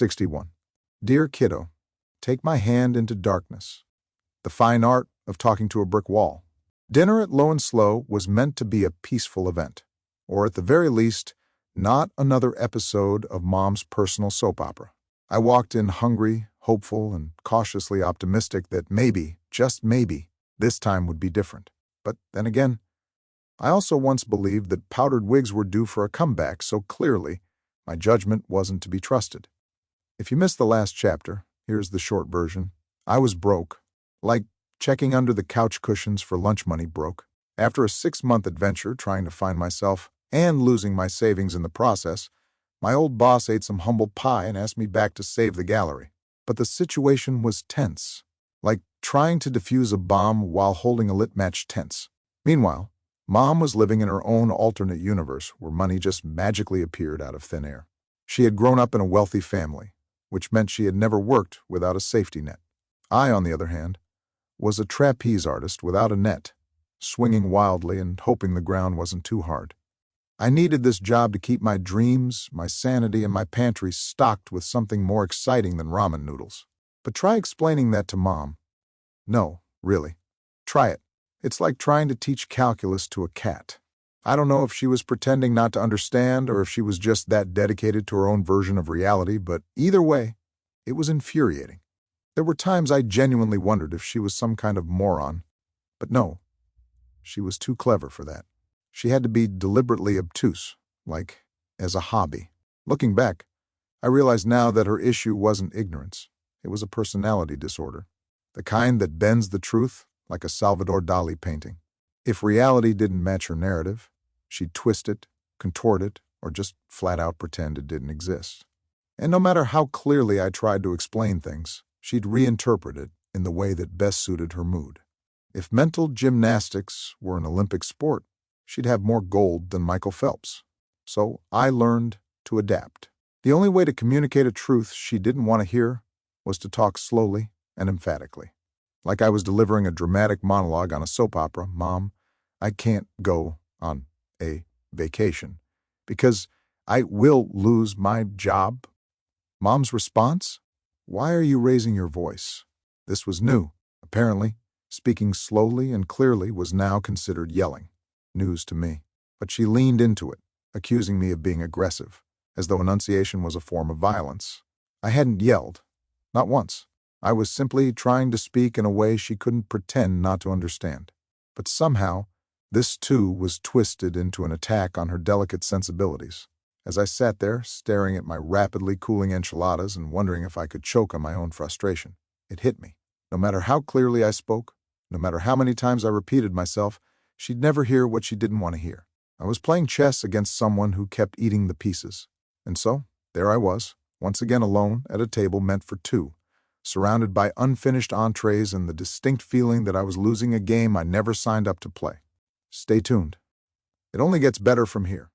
61. Dear Kiddo, take my hand into darkness. The fine art of talking to a brick wall. Dinner at Low and Slow was meant to be a peaceful event, or at the very least, not another episode of Mom's personal soap opera. I walked in hungry, hopeful, and cautiously optimistic that maybe, just maybe, this time would be different. But then again, I also once believed that powdered wigs were due for a comeback, so clearly, my judgment wasn't to be trusted. If you missed the last chapter, here's the short version. I was broke, like checking under the couch cushions for lunch money broke. After a 6-month adventure trying to find myself and losing my savings in the process, my old boss ate some humble pie and asked me back to save the gallery. But the situation was tense, like trying to defuse a bomb while holding a lit match tense. Meanwhile, Mom was living in her own alternate universe where money just magically appeared out of thin air. She had grown up in a wealthy family, which meant she had never worked without a safety net. I, on the other hand, was a trapeze artist without a net, swinging wildly and hoping the ground wasn't too hard. I needed this job to keep my dreams, my sanity, and my pantry stocked with something more exciting than ramen noodles. But try explaining that to Mom. No, really. Try it. It's like trying to teach calculus to a cat. I don't know if she was pretending not to understand or if she was just that dedicated to her own version of reality, but either way, it was infuriating. There were times I genuinely wondered if she was some kind of moron. But no, she was too clever for that. She had to be deliberately obtuse, like as a hobby. Looking back, I realize now that her issue wasn't ignorance. It was a personality disorder, the kind that bends the truth like a Salvador Dali painting. If reality didn't match her narrative, she'd twist it, contort it, or just flat out pretend it didn't exist. And no matter how clearly I tried to explain things, she'd reinterpret it in the way that best suited her mood. If mental gymnastics were an Olympic sport, she'd have more gold than Michael Phelps. So I learned to adapt. The only way to communicate a truth she didn't want to hear was to talk slowly and emphatically. Like I was delivering a dramatic monologue on a soap opera. Mom, I can't go on a vacation because I will lose my job. Mom's response? Why are you raising your voice? This was new. Apparently, speaking slowly and clearly was now considered yelling. News to me. But she leaned into it, accusing me of being aggressive, as though enunciation was a form of violence. I hadn't yelled. Not once. I was simply trying to speak in a way she couldn't pretend not to understand. But somehow, this too was twisted into an attack on her delicate sensibilities. As I sat there, staring at my rapidly cooling enchiladas and wondering if I could choke on my own frustration, it hit me. No matter how clearly I spoke, no matter how many times I repeated myself, she'd never hear what she didn't want to hear. I was playing chess against someone who kept eating the pieces. And so, there I was, once again alone at a table meant for two, surrounded by unfinished entrees and the distinct feeling that I was losing a game I never signed up to play. Stay tuned. It only gets better from here.